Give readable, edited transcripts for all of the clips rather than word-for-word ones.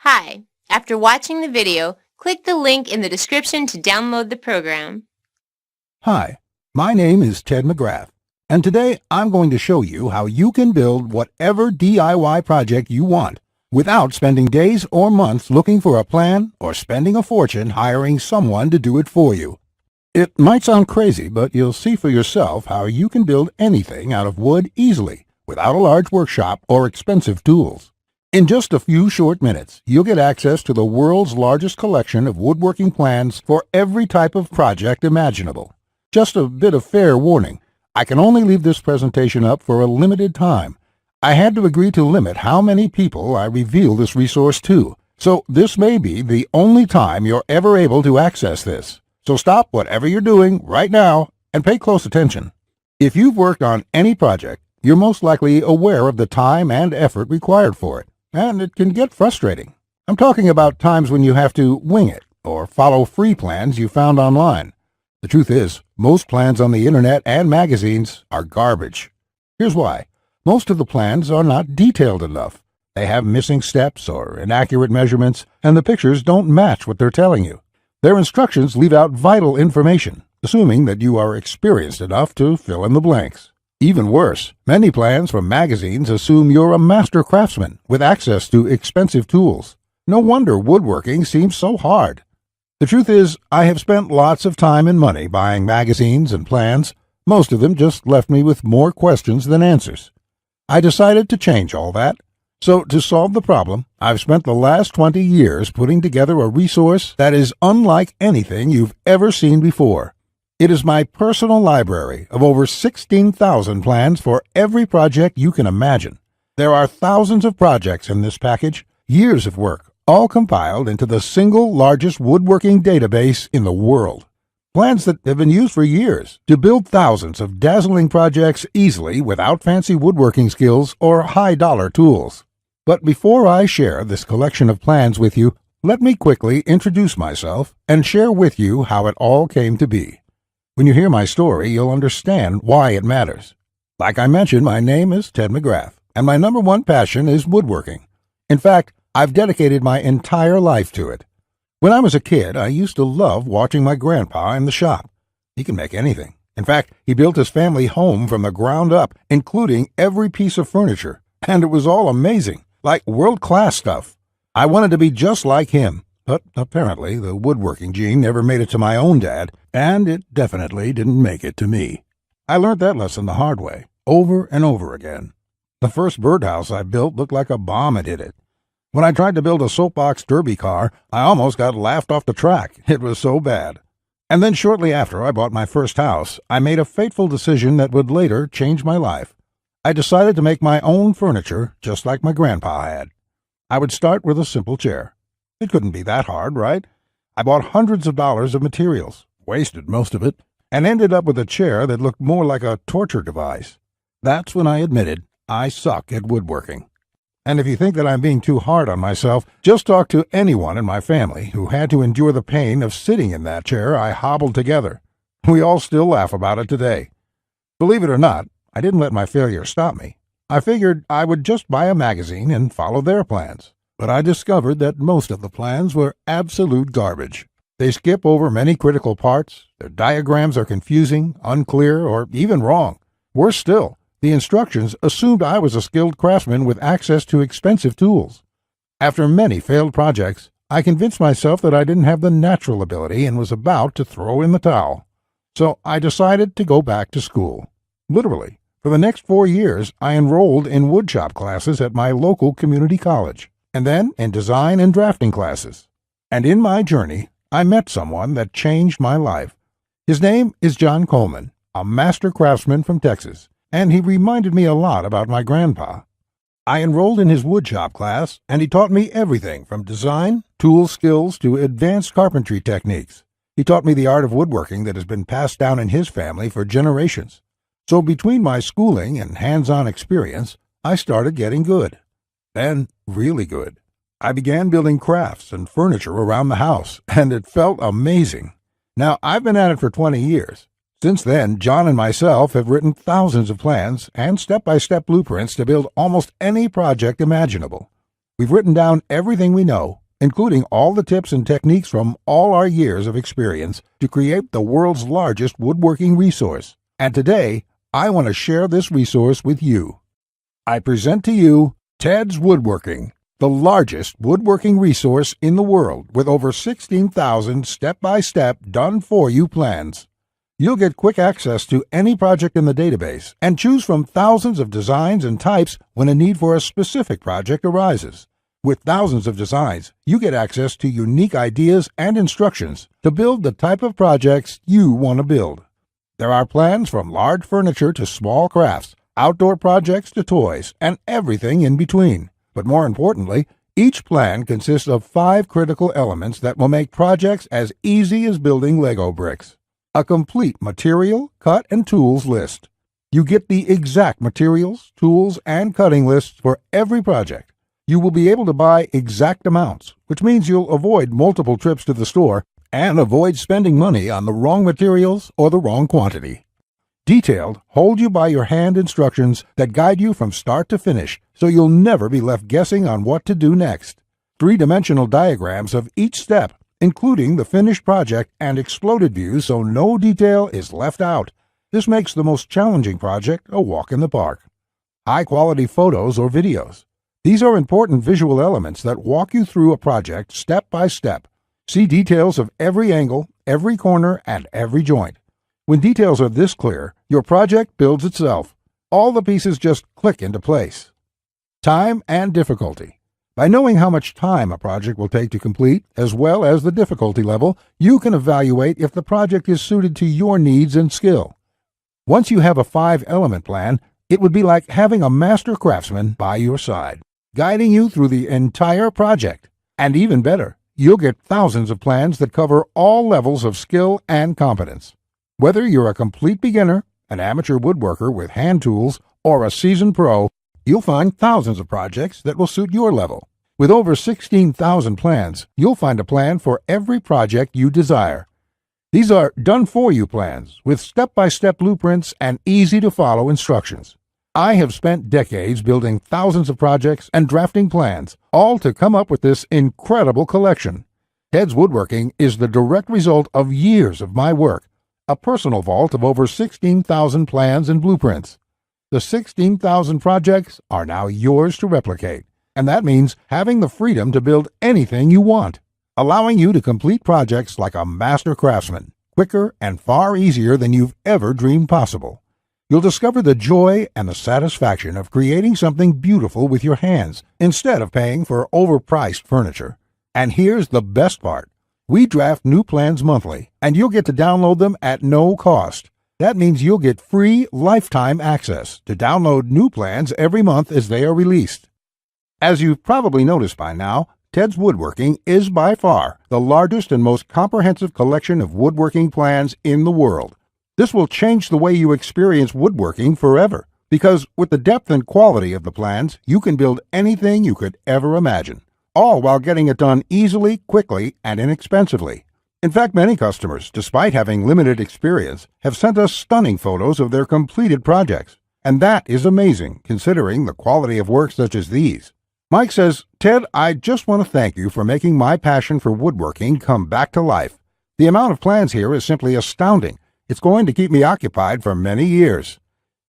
Hi, after watching the video, click the link in the description to download the program. Hi, my name is Ted McGrath, and today I'm going to show you how you can build whatever DIY project you want without spending days or months looking for a plan or spending a fortune hiring someone to do it for you. It might sound crazy, but you'll see for yourself how you can build anything out of wood easily without a large workshop or expensive tools. In just a few short minutes, you'll get access to the world's largest collection of woodworking plans for every type of project imaginable. Just a bit of fair warning, I can only leave this presentation up for a limited time. I had to agree to limit how many people I reveal this resource to, so this may be the only time you're ever able to access this. So stop whatever you're doing right now and pay close attention. If you've worked on any project, you're most likely aware of the time and effort required for it, and it can get frustrating. I'm talking about times when you have to wing it or follow free plans you found online. The truth is, most plans on the internet and magazines are garbage. Here's why. Most of the plans are not detailed enough. They have missing steps or inaccurate measurements, and the pictures don't match what they're telling you. Their instructions leave out vital information, assuming that you are experienced enough to fill in the blanks. Even worse, many plans from magazines assume you're a master craftsman with access to expensive tools. No wonder woodworking seems so hard. The truth is, I have spent lots of time and money buying magazines and plans. Most of them just left me with more questions than answers. I decided to change all that. So to solve the problem, I've spent the last 20 years putting together a resource that is unlike anything you've ever seen before. It is my personal library of over 16,000 plans for every project you can imagine. There are thousands of projects in this package, years of work, all compiled into the single largest woodworking database in the world. Plans that have been used for years to build thousands of dazzling projects easily without fancy woodworking skills or high-dollar tools. But before I share this collection of plans with you, let me quickly introduce myself and share with you how it all came to be. When you hear my story, you'll understand why it matters. Like I mentioned, my name is Ted McGrath, and my number one passion is woodworking. In fact, I've dedicated my entire life to it. When I was a kid, I used to love watching my grandpa in the shop. He can make anything. In fact, he built his family home from the ground up, including every piece of furniture, and it was all amazing, like world-class stuff. I wanted to be just like him, but apparently the woodworking gene never made it to my own dad, and it definitely didn't make it to me. I learned that lesson the hard way, over and over again. The first birdhouse I built looked like a bomb had hit it. When I tried to build a soapbox derby car, I almost got laughed off the track. It was so bad. And then shortly after I bought my first house, I made a fateful decision that would later change my life. I decided to make my own furniture just like my grandpa had. I would start with a simple chair. It couldn't be that hard, right? I bought hundreds of dollars of materials, wasted most of it, and ended up with a chair that looked more like a torture device. That's when I admitted I suck at woodworking. And if you think that I'm being too hard on myself, just talk to anyone in my family who had to endure the pain of sitting in that chair I hobbled together. We all still laugh about it today. Believe it or not, I didn't let my failure stop me. I figured I would just buy a magazine and follow their plans. But I discovered that most of the plans were absolute garbage. They skip over many critical parts, their diagrams are confusing, unclear, or even wrong. Worse still, the instructions assumed I was a skilled craftsman with access to expensive tools. After many failed projects, I convinced myself that I didn't have the natural ability and was about to throw in the towel. So I decided to go back to school. Literally, for the next 4 years, I enrolled in woodshop classes at my local community college, and then in design and drafting classes. And in my journey, I met someone that changed my life. His name is John Coleman, a master craftsman from Texas, and he reminded me a lot about my grandpa. I enrolled in his woodshop class, and he taught me everything from design, tool skills, to advanced carpentry techniques. He taught me the art of woodworking that has been passed down in his family for generations. So between my schooling and hands-on experience, I started getting good. Then, really good. I began building crafts and furniture around the house, and it felt amazing. Now, I've been at it for 20 years. Since then, John and myself have written thousands of plans and step-by-step blueprints to build almost any project imaginable. We've written down everything we know, including all the tips and techniques from all our years of experience to create the world's largest woodworking resource. And today, I want to share this resource with you. I present to you TedsWoodworking, the largest woodworking resource in the world with over 16,000 step-by-step done-for-you plans. You'll get quick access to any project in the database and choose from thousands of designs and types when a need for a specific project arises. With thousands of designs, you get access to unique ideas and instructions to build the type of projects you want to build. There are plans from large furniture to small crafts, outdoor projects to toys, and everything in between. But more importantly, each plan consists of 5 critical elements that will make projects as easy as building Lego bricks. A complete material, cut, and tools list. You get the exact materials, tools, and cutting lists for every project. You will be able to buy exact amounts, which means you'll avoid multiple trips to the store and avoid spending money on the wrong materials or the wrong quantity. Detailed, hold-you-by-your-hand instructions that guide you from start to finish, so you'll never be left guessing on what to do next. 3-dimensional diagrams of each step, including the finished project and exploded views so no detail is left out. This makes the most challenging project a walk in the park. High-quality photos or videos. These are important visual elements that walk you through a project step by step. See details of every angle, every corner, and every joint. When details are this clear, your project builds itself. All the pieces just click into place. Time and difficulty. By knowing how much time a project will take to complete, as well as the difficulty level, you can evaluate if the project is suited to your needs and skill. Once you have a 5-element plan, it would be like having a master craftsman by your side, guiding you through the entire project. And even better, you'll get thousands of plans that cover all levels of skill and competence. Whether you're a complete beginner, an amateur woodworker with hand tools, or a seasoned pro, you'll find thousands of projects that will suit your level. With over 16,000 plans, you'll find a plan for every project you desire. These are done-for-you plans with step-by-step blueprints and easy-to-follow instructions. I have spent decades building thousands of projects and drafting plans, all to come up with this incredible collection. TedsWoodworking is the direct result of years of my work, a personal vault of over 16,000 plans and blueprints. The 16,000 projects are now yours to replicate, and that means having the freedom to build anything you want, allowing you to complete projects like a master craftsman, quicker and far easier than you've ever dreamed possible. You'll discover the joy and the satisfaction of creating something beautiful with your hands instead of paying for overpriced furniture. And here's the best part. We draft new plans monthly, and you'll get to download them at no cost. That means you'll get free lifetime access to download new plans every month as they are released. As you've probably noticed by now, TedsWoodworking is by far the largest and most comprehensive collection of woodworking plans in the world. This will change the way you experience woodworking forever, because with the depth and quality of the plans, you can build anything you could ever imagine, all while getting it done easily, quickly, and inexpensively. In fact, many customers, despite having limited experience, have sent us stunning photos of their completed projects. And that is amazing, considering the quality of work such as these. Mike says, "Ted, I just want to thank you for making my passion for woodworking come back to life. The amount of plans here is simply astounding. It's going to keep me occupied for many years."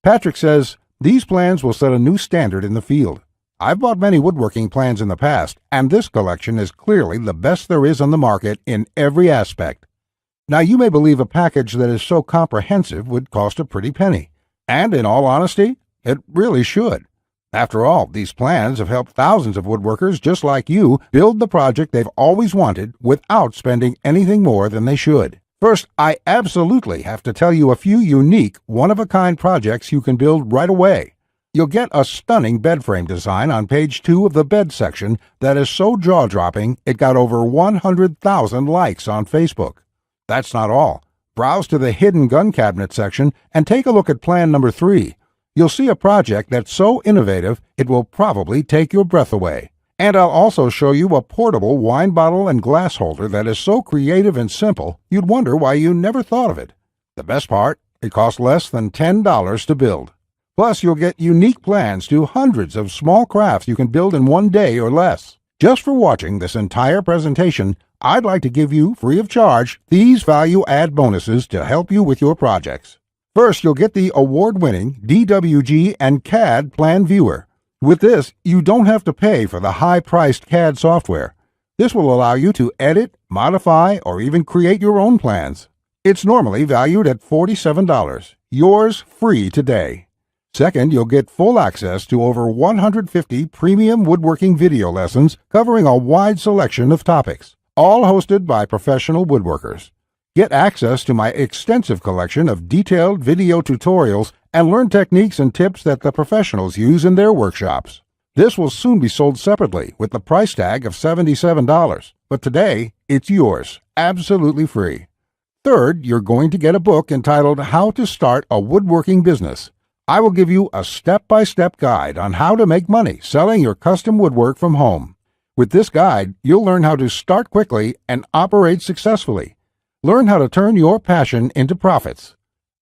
Patrick says, "These plans will set a new standard in the field. I've bought many woodworking plans in the past, and this collection is clearly the best there is on the market in every aspect." Now, you may believe a package that is so comprehensive would cost a pretty penny. And in all honesty, it really should. After all, these plans have helped thousands of woodworkers just like you build the project they've always wanted without spending anything more than they should. First, I absolutely have to tell you a few unique, one-of-a-kind projects you can build right away. You'll get a stunning bed frame design on page 2 of the bed section that is so jaw-dropping it got over 100,000 likes on Facebook. That's not all. Browse to the hidden gun cabinet section and take a look at plan number 3. You'll see a project that's so innovative it will probably take your breath away. And I'll also show you a portable wine bottle and glass holder that is so creative and simple you'd wonder why you never thought of it. The best part, it costs less than $10 to build. Plus, you'll get unique plans to hundreds of small crafts you can build in one day or less. Just for watching this entire presentation, I'd like to give you, free of charge, these value-add bonuses to help you with your projects. First, you'll get the award-winning DWG and CAD Plan Viewer. With this, you don't have to pay for the high-priced CAD software. This will allow you to edit, modify, or even create your own plans. It's normally valued at $47. Yours free today. Second, you'll get full access to over 150 premium woodworking video lessons covering a wide selection of topics, all hosted by professional woodworkers. Get access to my extensive collection of detailed video tutorials and learn techniques and tips that the professionals use in their workshops. This will soon be sold separately with the price tag of $77, but today it's yours, absolutely free. Third, you're going to get a book entitled How to Start a Woodworking Business. I will give you a step-by-step guide on how to make money selling your custom woodwork from home. With this guide, you'll learn how to start quickly and operate successfully. Learn how to turn your passion into profits.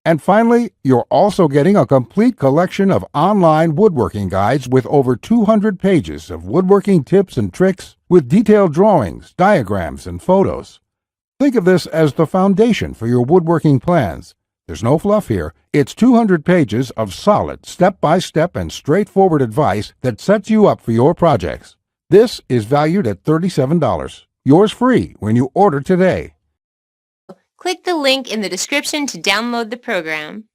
And finally, you're also getting a complete collection of online woodworking guides with over 200 pages of woodworking tips and tricks with detailed drawings, diagrams, and photos. Think of this as the foundation for your woodworking plans. There's no fluff here. It's 200 pages of solid, step-by-step and straightforward advice that sets you up for your projects. This is valued at $37. Yours free when you order today. Click the link in the description to download the program.